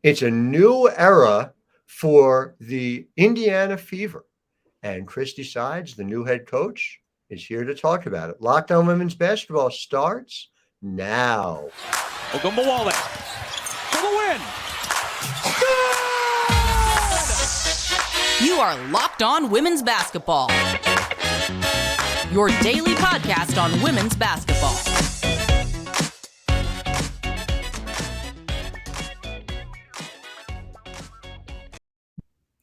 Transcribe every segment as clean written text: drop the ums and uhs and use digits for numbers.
It's a new era for the Indiana Fever. And Christie Sides, the new head coach, is here to talk about it. Locked On Women's Basketball starts now. Ogunbowale for the win. You are Locked On Women's Basketball, your daily podcast on women's basketball.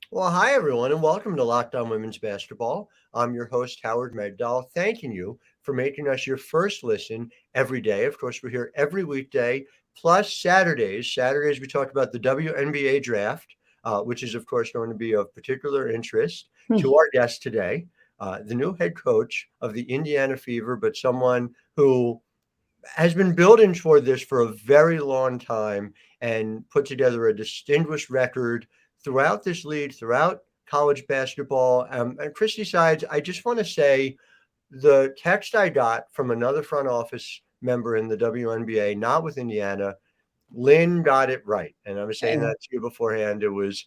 Well, hi, everyone, and welcome to Locked On Women's Basketball. I'm your host, Howard Megdal, thanking you for making us your first listen every day. Of course, we're here every weekday, plus Saturdays. Saturdays, we talk about the WNBA draft, which is, of course, going to be of particular interest to our guest today, the new head coach of the Indiana Fever, but someone who has been building toward this for a very long time and put together a distinguished record throughout this league, throughout college basketball. And Christie Sides, I just want to say the text I got from another front office member in the WNBA, not with Indiana, Lynn got it right. And I was saying that to you beforehand. It was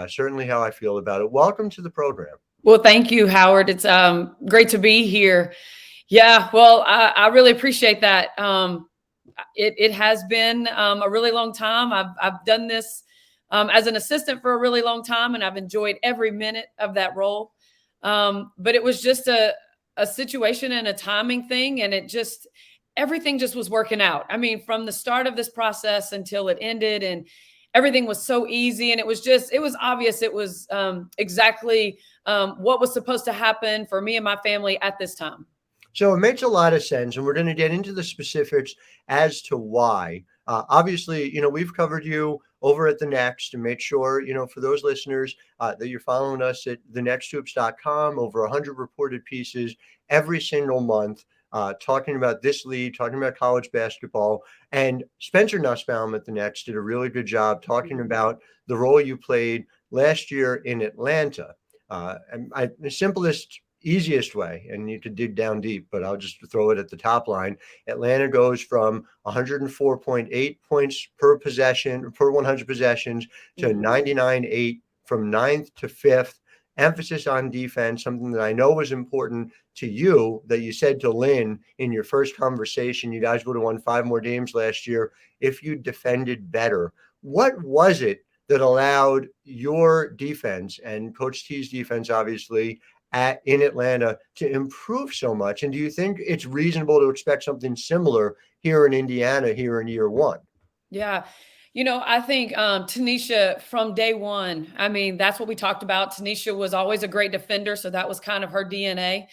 certainly how I feel about it. Welcome to the program. Well, thank you, Howard. It's great to be here. Yeah, well, I really appreciate that. It has been a really long time. I've done this as an assistant for a really long time, and I've enjoyed every minute of that role. But it was just a situation and a timing thing, and everything just was working out. I mean, from the start of this process until it ended, and everything was so easy, and it was obvious. It was exactly what was supposed to happen for me and my family at this time. So it makes a lot of sense, and we're going to get into the specifics as to why. Obviously, we've covered you over at The Next, to make sure, for those listeners that you're following us at thenexthoops.com, over 100 reported pieces every single month, talking about this league, talking about college basketball. And Spencer Nussbaum at The Next did a really good job talking about the role you played last year in Atlanta. The simplest, easiest way, and you could dig down deep, but I'll just throw it at the top line. Atlanta goes from 104.8 points per 100 possessions to 99.8 from 9th to 5th. Emphasis on defense, something that I know was important to you, that you said to Lynn in your first conversation. You guys would have won 5 more games last year if you defended better. What was it that allowed your defense and Coach T's defense, obviously, in Atlanta to improve so much? And do you think it's reasonable to expect something similar here in Indiana here in year one? Yeah. I think Tanisha from day one, I mean, that's what we talked about. Tanisha was always a great defender. So that was kind of her DNA.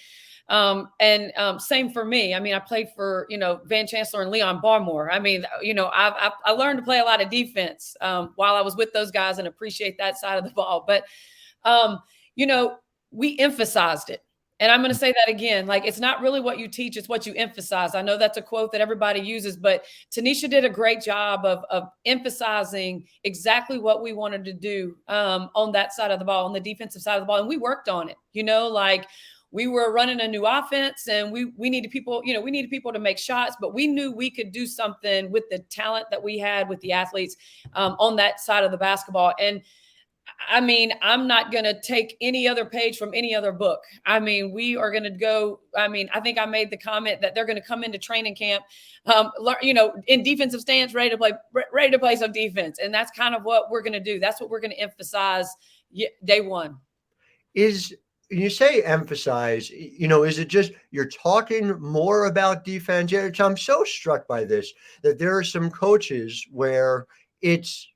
And same for me. I mean, I played for, Van Chancellor and Leon Barmore. I mean, I learned to play a lot of defense while I was with those guys, and appreciate that side of the ball. But, we emphasized it. And I'm going to say that again, like, it's not really what you teach, it's what you emphasize. I know that's a quote that everybody uses, but Tanisha did a great job of emphasizing exactly what we wanted to do on that side of the ball, on the defensive side of the ball. And we worked on it, like we were running a new offense, and we needed people, we needed people to make shots, but we knew we could do something with the talent that we had with the athletes on that side of the basketball. And I mean, I'm not going to take any other page from any other book. I mean, we are going to go. I mean, I think I made the comment that they're going to come into training camp, in defensive stance, ready to play some defense. And that's kind of what we're going to do. That's what we're going to emphasize day one. You say emphasize, is it just you're talking more about defense? Yeah, I'm so struck by this, that there are some coaches where it's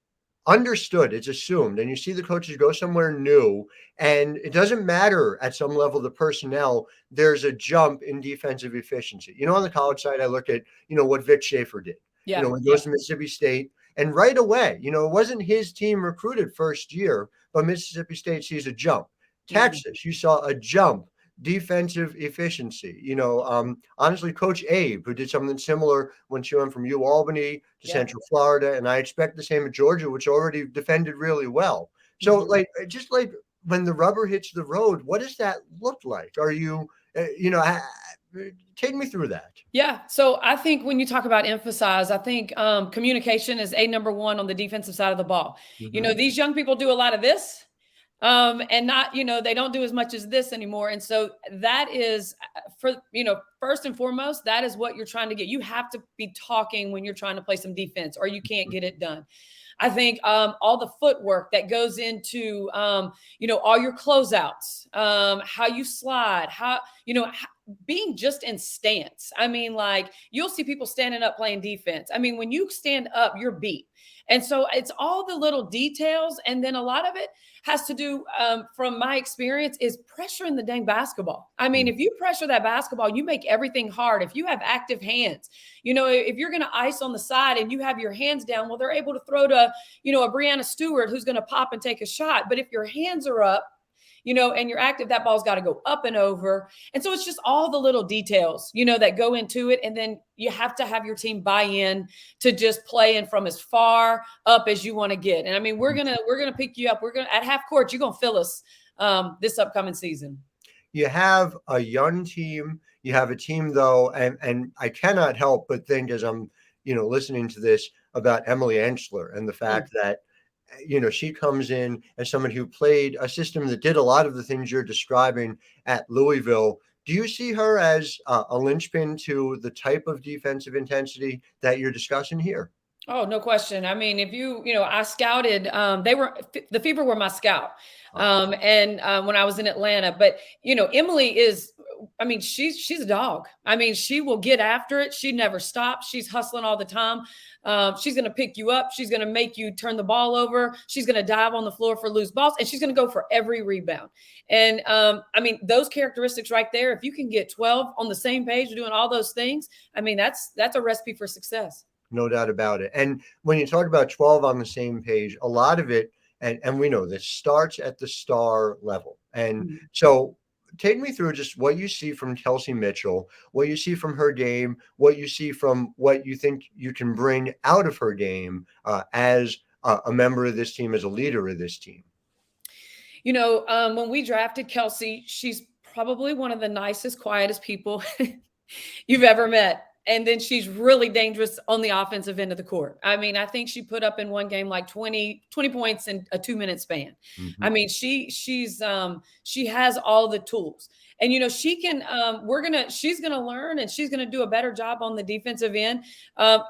understood, it's assumed, and you see the coaches go somewhere new, and it doesn't matter at some level the personnel, there's a jump in defensive efficiency. On the college side, I look at, what Vic Schaefer did, when he goes to Mississippi State, and right away, it wasn't his team recruited first year, but Mississippi State sees a jump. Texas, you saw a jump. Defensive efficiency. Honestly, Coach Abe, who did something similar when she went from UAlbany to Central Florida, and I expect the same at Georgia, which already defended really well. So, when the rubber hits the road, what does that look like? Are you, Take me through that. Yeah. So I think when you talk about emphasize, I think communication is number one on the defensive side of the ball. Mm-hmm. These young people do a lot of this. And not, they don't do as much as this anymore. And so that is first and foremost, that is what you're trying to get. You have to be talking when you're trying to play some defense or you can't get it done. I think all the footwork that goes into, all your closeouts, how you slide, being just in stance. I mean, like you'll see people standing up playing defense. I mean, when you stand up, you're beat. And so it's all the little details. And then a lot of it has to do, from my experience, is pressuring the dang basketball. I mean, if you pressure that basketball, you make everything hard. If you have active hands, if you're going to ice on the side and you have your hands down, well, they're able to throw to, a Breanna Stewart who's going to pop and take a shot. But if your hands are up, and you're active, that ball's got to go up and over. And so it's just all the little details, that go into it. And then you have to have your team buy in to just playing from as far up as you want to get. And I mean, we're going to pick you up. We're going to, at half court, you're going to fill us this upcoming season. You have a young team. You have a team, though, and I cannot help but think as I'm, listening to this about Em Engstler and the fact that, she comes in as someone who played a system that did a lot of the things you're describing at Louisville. Do you see her as a linchpin to the type of defensive intensity that you're discussing here? Oh, no question. I mean, if I scouted, the Fever were my scout. And when I was in Atlanta, but Emily is, I mean, she's a dog. I mean, she will get after it. She never stops. She's hustling all the time. She's going to pick you up. She's going to make you turn the ball over. She's going to dive on the floor for loose balls, and she's going to go for every rebound. And I mean, those characteristics right there, if you can get 12 on the same page doing all those things, I mean, that's a recipe for success. No doubt about it. And when you talk about 12 on the same page, a lot of it, and we know this starts at the star level. And so take me through just what you see from Kelsey Mitchell, what you see from her game, what you see from what you think you can bring out of her game as a member of this team, as a leader of this team. When we drafted Kelsey, she's probably one of the nicest, quietest people you've ever met. And then she's really dangerous on the offensive end of the court. I mean, I think she put up in one game like 20 points in a 2-minute span. Mm-hmm. I mean, she has all the tools. And, she can, she's going to learn and she's going to do a better job on the defensive end.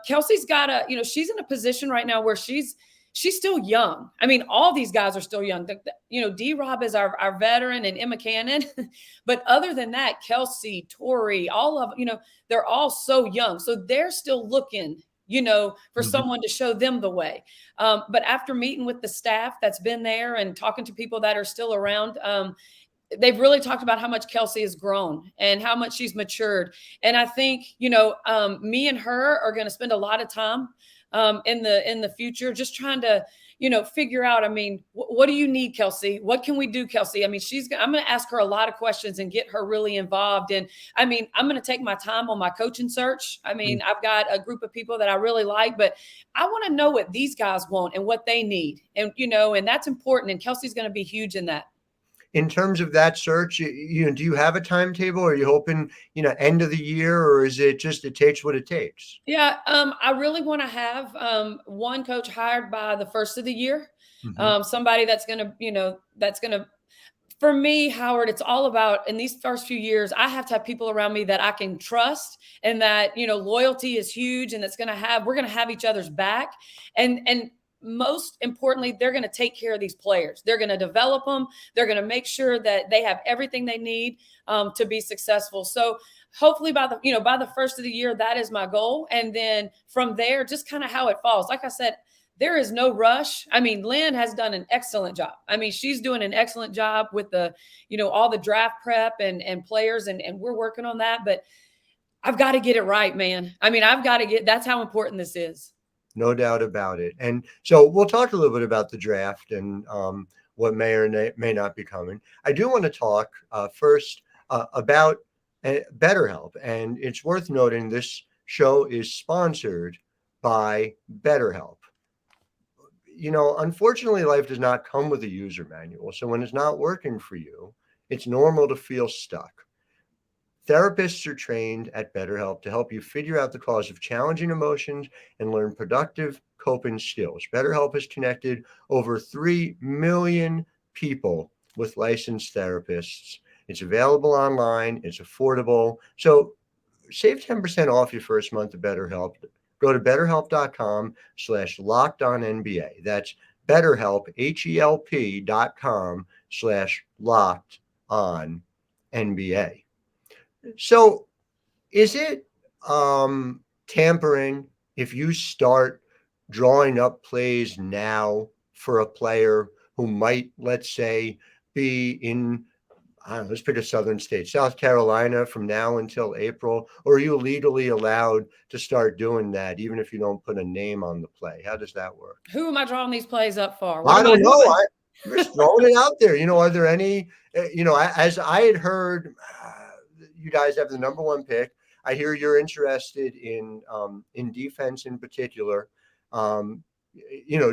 Kelsey's got she's in a position right now where she's still young. I mean, all these guys are still young. D-Rob is our veteran and Emma Cannon. But other than that, Kelsey, Tori, all of, they're all so young. So they're still looking, for someone to show them the way. But after meeting with the staff that's been there and talking to people that are still around, they've really talked about how much Kelsey has grown and how much she's matured. And I think, me and her are going to spend a lot of time in the future, just trying to, figure out, I mean, what do you need, Kelsey? What can we do, Kelsey? I mean, I'm going to ask her a lot of questions and get her really involved. And I mean, I'm going to take my time on my coaching search. I mean, I've got a group of people that I really like, but I want to know what these guys want and what they need. And, and that's important. And Kelsey's going to be huge in that. In terms of that search, do you have a timetable? Are you hoping, end of the year, or is it just it takes what it takes? Yeah, I really want to have one coach hired by the first of the year. Somebody that's going to, for me, Howard, it's all about in these first few years, I have to have people around me that I can trust and that, loyalty is huge and we're going to have each other's back. And most importantly, they're going to take care of these players. They're going to develop them. They're going to make sure that they have everything they need to be successful. So hopefully by the first of the year, that is my goal. And then from there, just kind of how it falls. Like I said, there is no rush. I mean, Lynn has done an excellent job. I mean, she's doing an excellent job with the, all the draft prep and players, and we're working on that. But I've got to get it right, man. I mean, that's how important this is. No doubt about it. And so we'll talk a little bit about the draft and what may or may not be coming. I do want to talk first about BetterHelp. And it's worth noting this show is sponsored by BetterHelp. Unfortunately, life does not come with a user manual. So when it's not working for you, it's normal to feel stuck. Therapists are trained at BetterHelp to help you figure out the cause of challenging emotions and learn productive coping skills. BetterHelp has connected over 3 million people with licensed therapists. It's available online. It's affordable. So save 10% off your first month of BetterHelp. Go to betterhelp.com/lockedonnba. That's BetterHelp, HELP.com/lockedonnba. So is it tampering if you start drawing up plays now for a player who might, let's say, be in, I don't know, let's pick a southern state, South Carolina, from now until April? Or are you legally allowed to start doing that even if you don't put a name on the play? How does that work? Who am I drawing these plays up for? I don't know. I'm just throwing it out there. Are there any, as I had heard, you guys have the number one pick. I hear you're interested in defense in particular. Do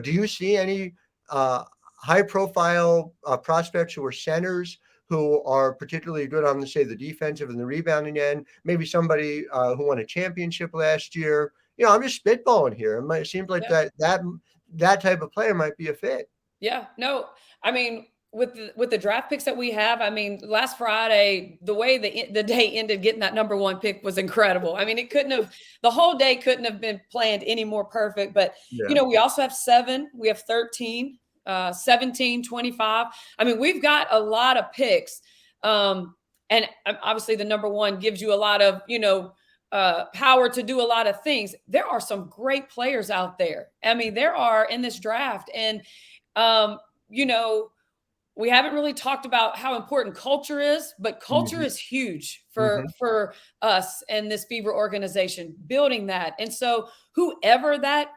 you see any high profile prospects who are centers who are particularly good on, say, the defensive and the rebounding end? Maybe somebody who won a championship last year. I'm just spitballing here. It seems like that type of player might be a fit. Yeah, no, I mean, with the draft picks that we have, I mean, last Friday, the way the day ended getting that number one pick was incredible. I mean, the whole day couldn't have been planned any more perfect. But, we also have 7, we have 13, 17, 25. I mean, we've got a lot of picks. And obviously the number one gives you a lot of, power to do a lot of things. There are some great players out there. I mean, there are in this draft. And, we haven't really talked about how important culture is, but culture is huge for us and this Fever organization, building that. And so whoever that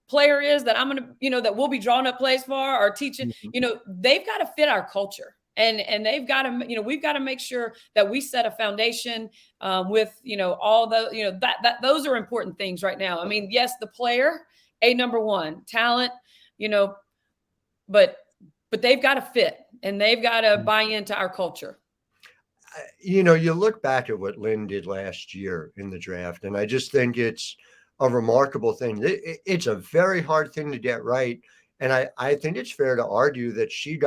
player is that I'm going to, that we'll be drawing up plays for or teaching, they've got to fit our culture. And they've got to, we've got to make sure that we set a foundation with, all the, that those are important things right now. I mean, yes, the player, number one, talent, but they've got to fit and they've got to buy into our culture. You look back at what Lynn did last year in the draft, and I just think it's a remarkable thing. It's a very hard thing to get right. And I think it's fair to argue that she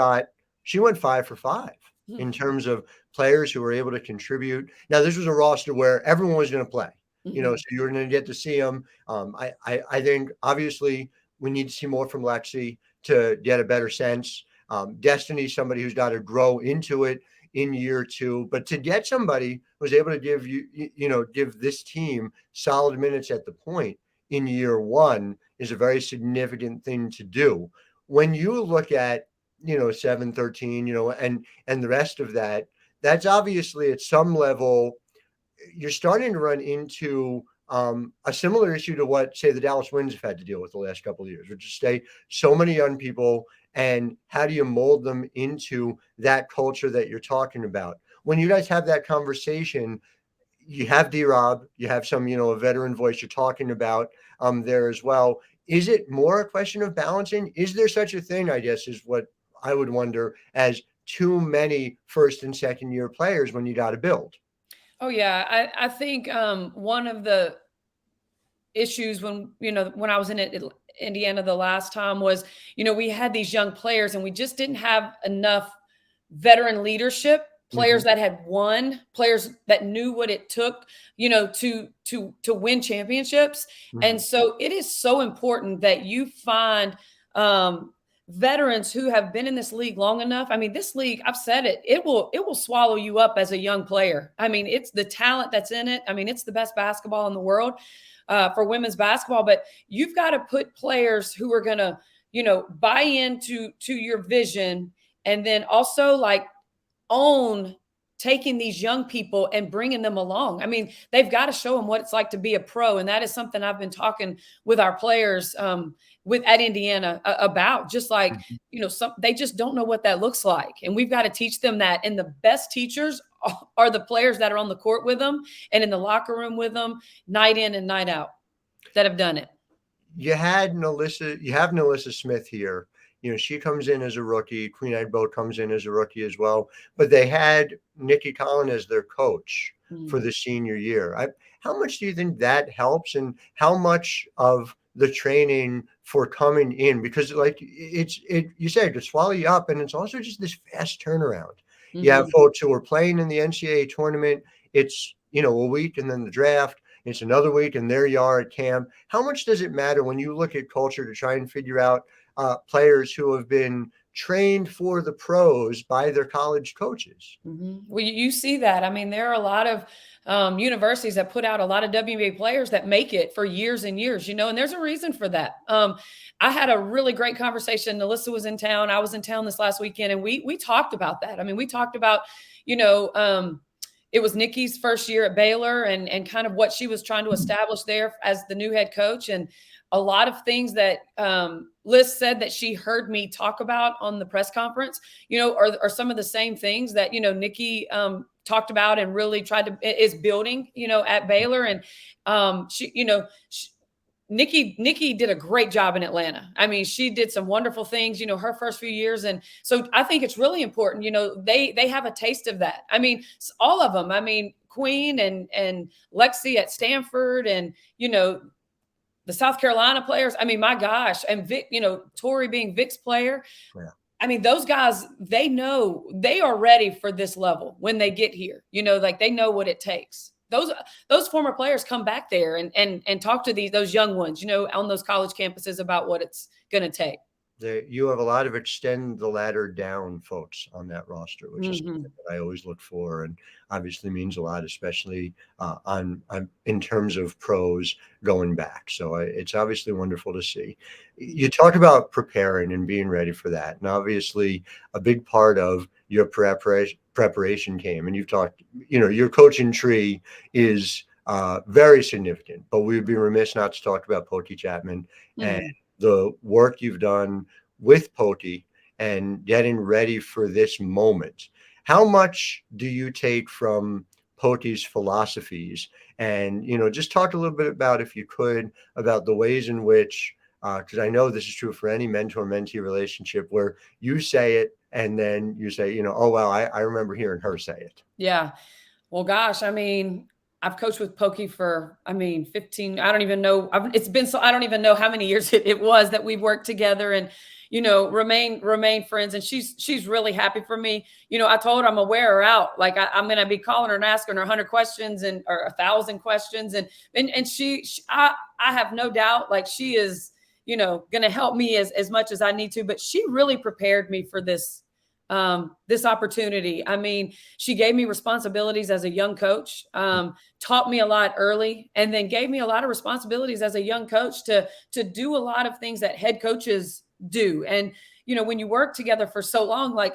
went 5 for 5 in terms of players who were able to contribute. Now, this was a roster where everyone was going to play, so you were going to get to see them. I think obviously we need to see more from Lexi to get a better sense. Destiny, somebody who's got to grow into it in year 2, but to get somebody who's able to give this team solid minutes at the point in year 1 is a very significant thing to do. When you look at 7, 13, and the rest of that, that's obviously at some level, you're starting to run into a similar issue to what, say, the Dallas Winds have had to deal with the last couple of years, which is so many young people, and how do you mold them into that culture that you're talking about? When you guys have that conversation, you have D-Rob, you have some, a veteran voice you're talking about there as well. Is it more a question of balancing? Is there such a thing, I guess, is what I would wonder, as too many first and second year players when you got to build? Oh, yeah. I think one of the issues when I was in Indiana the last time was, we had these young players and we just didn't have enough veteran leadership, players that had won, players that knew what it took, to win championships. And so it is so important that you find veterans who have been in this league long enough. I mean, this league, I've said it, it will swallow you up as a young player. I mean, it's the talent that's in it. I mean, it's the best basketball in the world for women's basketball, but you've got to put players who are going to, buy into your vision, and then also own taking these young people and bringing them along. I mean, they've got to show them what it's like to be a pro. And that is something I've been talking with our players at Indiana about, just they just don't know what that looks like. And we've got to teach them that. And the best teachers are the players that are on the court with them and in the locker room with them night in and night out that have done it. You have NaLyssa Smith here. She comes in as a rookie. Queen Edbo comes in as a rookie as well. But they had Nikki Collin as their coach. for the senior year. How much do you think that helps, and how much of the training for coming in, because like you said, to swallow you up, and it's also just this fast turnaround. You have folks who are playing in the NCAA tournament. It's, a week and then the draft. It's another week and there you are at camp. How much does it matter when you look at culture to try and figure out players who have been trained for the pros by their college coaches? Well, you see that. I mean, there are a lot of universities that put out a lot of WNBA players that make it for years and years, and there's a reason for that. I had a really great conversation. NaLyssa was in town. I was in town this last weekend, and we talked about that. I mean, we talked about, it was Nikki's first year at Baylor and kind of what she was trying to establish there as the new head coach. And a lot of things that Liz said that she heard me talk about on the press conference, are some of the same things that, Nikki talked about and really is building, at Baylor. And Nikki did a great job in Atlanta. I mean, she did some wonderful things, her first few years. And so I think it's really important, they have a taste of that. I mean, all of them. I mean, Queen and Lexi at Stanford and, the South Carolina players. I mean, my gosh. And Vic, Tori being Vic's player. Yeah. I mean, those guys, they know they are ready for this level when they get here, like they know what it takes. Those former players come back there and talk to those young ones, on those college campuses about what it's going to take. You have a lot of extend the ladder down folks on that roster, which is something that I always look for, and obviously means a lot, especially in terms of pros going back. So it's obviously wonderful to see. You talked about preparing and being ready for that, and obviously a big part of your preparation came, and you've talked, your coaching tree is very significant, but we would be remiss not to talk about Poti Chapman and the work you've done with Poti and getting ready for this moment. How much do you take from Poti's philosophies? And, just talk a little bit about, if you could, about the ways in which, because I know this is true for any mentor-mentee relationship, where you say it and then you say, oh, wow, I remember hearing her say it. Yeah. Well, gosh, I mean, I've coached with Pokey for, 15, I don't even know. I don't even know how many years it was that we've worked together and, remain friends. And she's really happy for me. I told her I'm going to wear her out. Like I'm going to be calling her and asking her 100 questions or 1,000 questions. And I have no doubt, like she is, going to help me as much as I need to, but she really prepared me for this opportunity. I mean, she gave me responsibilities as a young coach, taught me a lot early, and then gave me a lot of responsibilities as a young coach to do a lot of things that head coaches do. And, when you work together for so long, like,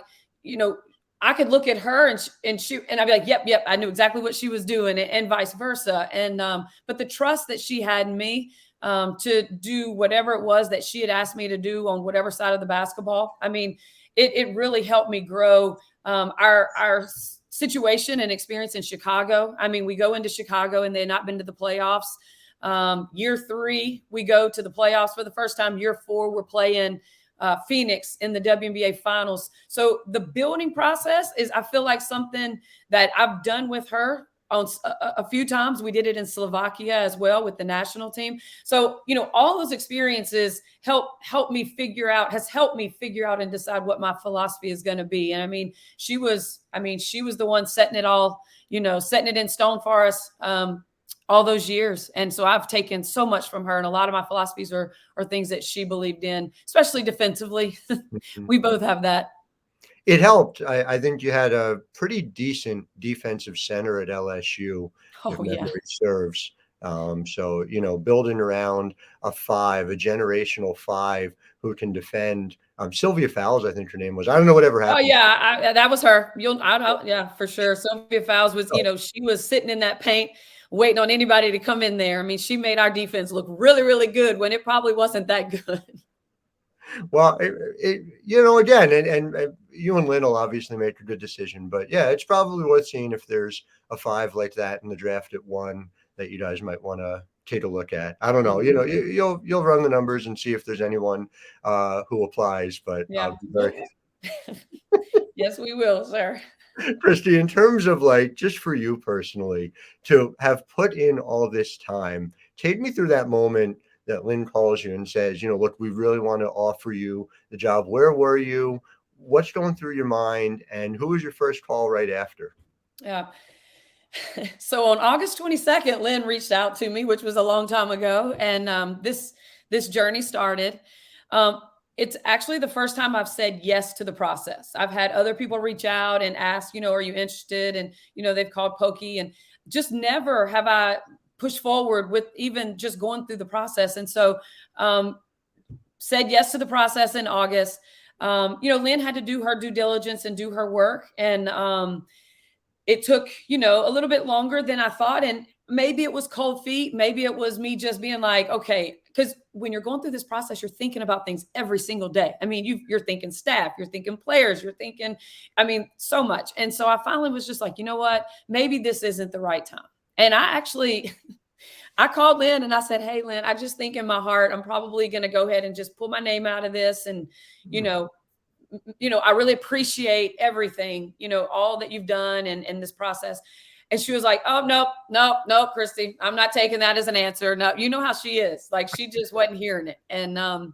I could look at her and I'd be like, yep. I knew exactly what she was doing and vice versa. And, but the trust that she had in me, to do whatever it was that she had asked me to do on whatever side of the basketball. I mean, it really helped me grow our situation and experience in Chicago. I mean, we go into Chicago and they had not been to the playoffs. Year 3, we go to the playoffs for the first time. Year 4, we're playing Phoenix in the WNBA finals. So the building process is, I feel like, something that I've done with her on a few times. We did it in Slovakia as well with the national team. So, all those experiences helped me figure out and decide what my philosophy is going to be. And she was the one setting it all, setting it in stone for us all those years. And so I've taken so much from her, and a lot of my philosophies are things that she believed in, especially defensively. We both have that. It helped. I think you had a pretty decent defensive center at LSU, if memory serves. So, building around a 5, a generational 5 who can defend. Sylvia Fowles, I think her name was. I don't know whatever happened. Oh, yeah, that was her. Yeah, for sure. Sylvia Fowles was, she was sitting in that paint waiting on anybody to come in there. She made our defense look really, really good when it probably wasn't that good. Well, again, and you and Lynn will obviously make a good decision, but yeah, it's probably worth seeing if there's a 5 like that in the draft at 1 that you guys might want to take a look at. I don't know, you'll run the numbers and see if there's anyone who applies, but yeah. Yes, we will, sir. Christie, in terms of like, just for you personally, to have put in all this time, take me through that moment that Lynn calls you and says, look, we really want to offer you the job. Where were you? What's going through your mind? And who was your first call right after? Yeah. So on August 22nd, Lynn reached out to me, which was a long time ago. And this journey started. It's actually the first time I've said yes to the process. I've had other people reach out and ask, are you interested? And, they've called Pokey, and just never have I pushed forward with even just going through the process. And so said yes to the process in August. Lynn had to do her due diligence and do her work. And it took, a little bit longer than I thought. And maybe it was cold feet. Maybe it was me just being like, okay, because when you're going through this process, you're thinking about things every single day. I mean, you're thinking staff, you're thinking players, you're thinking, so much. And so I finally was just like, you know what, maybe this isn't the right time. And I called Lynn and I said, hey, Lynn, I just think in my heart, I'm probably going to go ahead and just pull my name out of this. And, I really appreciate everything, all that you've done and this process. And she was like, oh, no, Christie, I'm not taking that as an answer. No, you know how she is. Like, she just wasn't hearing it. And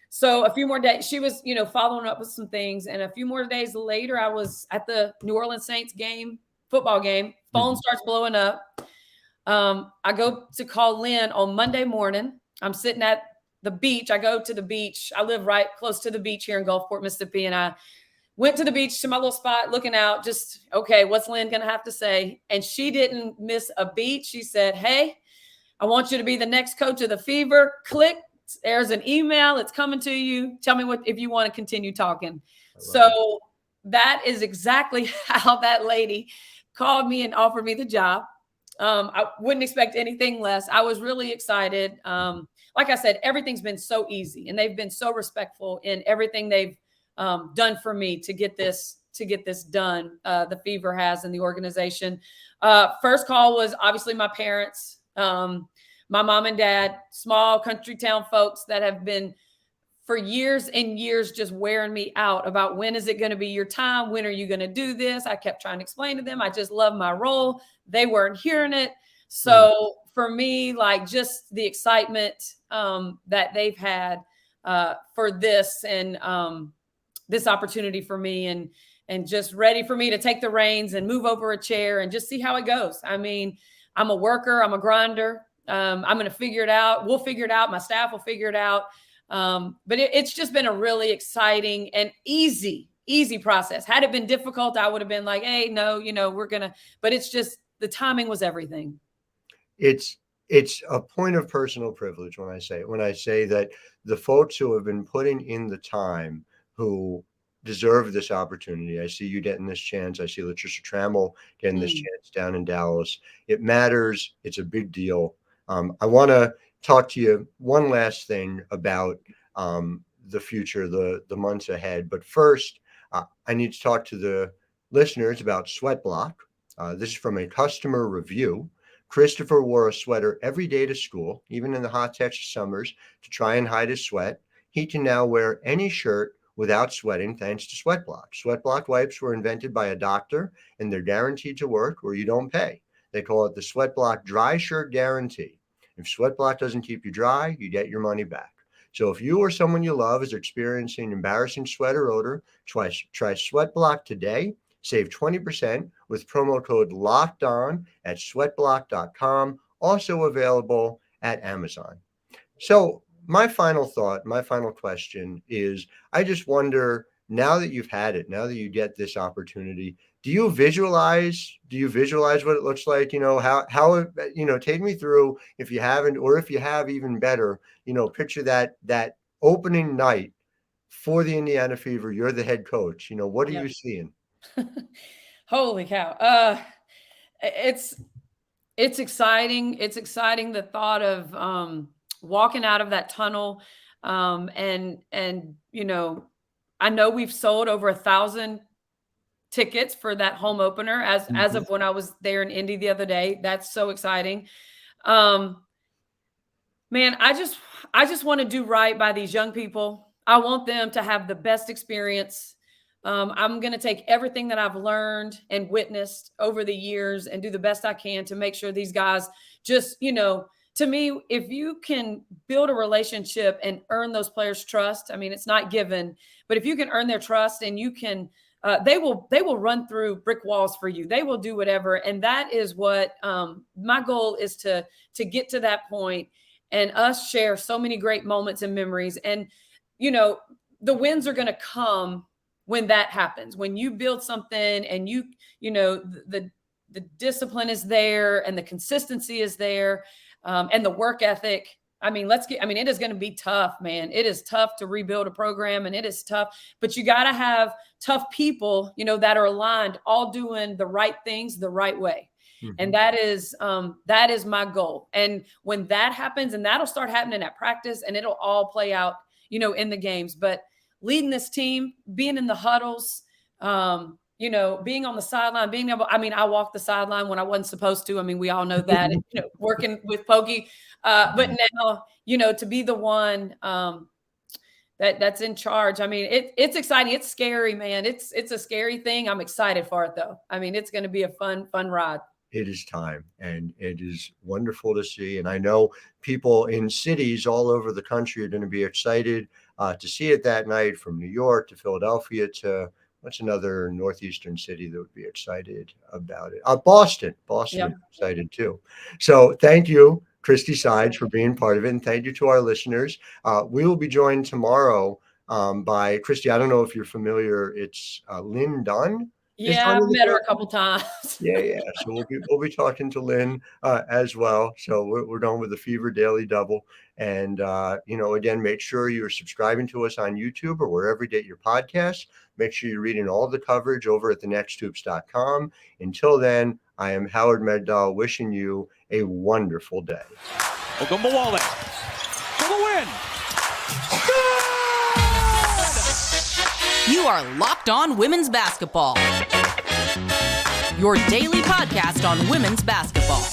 so a few more days, she was, following up with some things. And a few more days later, I was at the New Orleans Saints football game. Phone starts blowing up. I go to call Lynn on Monday morning. I'm sitting at the beach. I go to the beach. I live right close to the beach here in Gulfport, Mississippi. And I went to the beach to my little spot, looking out, just, okay, what's Lynn going to have to say? And she didn't miss a beat. She said, hey, I want you to be the next coach of the Fever. Click. There's an email. It's coming to you. Tell me if you want to continue talking. So that is exactly how that lady called me and offered me the job. I wouldn't expect anything less. I was really excited. Like I said, everything's been so easy, and they've been so respectful in everything they've done for me to get this done. The Fever has in the organization. First call was obviously my parents, my mom and dad, small country town folks that have been for years and years just wearing me out about when is it going to be your time? When are you going to do this? I kept trying to explain to them, I just love my role. They weren't hearing it. So for me, like, just the excitement that they've had for this and this opportunity for me, and just ready for me to take the reins and move over a chair and just see how it goes. I mean, I'm a worker. I'm a grinder. I'm going to figure it out. We'll figure it out. My staff will figure it out. But it's just been a really exciting and easy process. Had it been difficult, I would have been like, hey, no, but it's just, the timing was everything. It's a point of personal privilege when I say that the folks who have been putting in the time, who deserve this opportunity. I see you getting this chance. I see Latricia Trammell getting this chance down in Dallas. It matters. It's a big deal. I want to talk to you one last thing about the future, the months ahead. But first, I need to talk to the listeners about Sweat Block. This is from a customer review. Christopher wore a sweater every day to school, even in the hot Texas summers, to try and hide his sweat. He can now wear any shirt without sweating thanks to Sweat Block. Sweat Block wipes were invented by a doctor, and they're guaranteed to work or you don't pay. They call it the Sweat Block Dry Shirt Guarantee. If Sweat Block doesn't keep you dry, you get your money back. So if you or someone you love is experiencing embarrassing sweat or odor, try Sweat Block today. Save 20% with promo code LOCKEDON at sweatblock.com. Also available at Amazon. So my final question is, I just wonder, now that you've had it, now that you get this opportunity, do you visualize what it looks like? How take me through, if you haven't, or if you have, even better, picture that opening night for the Indiana Fever. You're the head coach. What are you seeing? Holy cow. It's exciting. It's exciting, the thought of walking out of that tunnel. And I know we've sold over 1,000 tickets for that home opener as of when I was there in Indy the other day. That's so exciting. Man, I just want to do right by these young people. I want them to have the best experience I'm going to take everything that I've learned and witnessed over the years and do the best I can to make sure these guys just, to me, if you can build a relationship and earn those players' trust, I mean, it's not given, but if you can earn their trust and you can, they will run through brick walls for you. They will do whatever. And that is what my goal is, to get to that point and us share so many great moments and memories. And, the wins are going to come when that happens, when you build something and the discipline is there and the consistency is there, and the work ethic. It is going to be tough, man. It is tough to rebuild a program, and it is tough, but you got to have tough people, that are aligned, all doing the right things the right way. Mm-hmm. And that is my goal. And when that happens, and that'll start happening at practice, and it'll all play out, in the games, but leading this team, being in the huddles, being on the sideline, I walked the sideline when I wasn't supposed to. I mean, we all know that, working with Pokey. But now, to be the one that's in charge. I mean, it's exciting. It's scary, man. It's a scary thing. I'm excited for it, though. I mean, it's going to be a fun ride. It is time, and it is wonderful to see. And I know people in cities all over the country are going to be excited to see it that night, from New York to Philadelphia to what's another northeastern city that would be excited about it? Boston. Yeah. Is excited too. So thank you, Christie Sides, for being part of it. And thank you to our listeners. We will be joined tomorrow by Christie. I don't know if you're familiar. It's Lynn Dunn. Yeah, I've met her a couple times. Yeah. So we'll be talking to Lynn as well. So we're done with the Fever Daily Double. And, again, make sure you're subscribing to us on YouTube or wherever you get your podcasts. Make sure you're reading all the coverage over at thenexthoops.com. Until then, I am Howard Megdal, wishing you a wonderful day. Ogunbowale for the win. You are Locked On Women's Basketball, your daily podcast on women's basketball.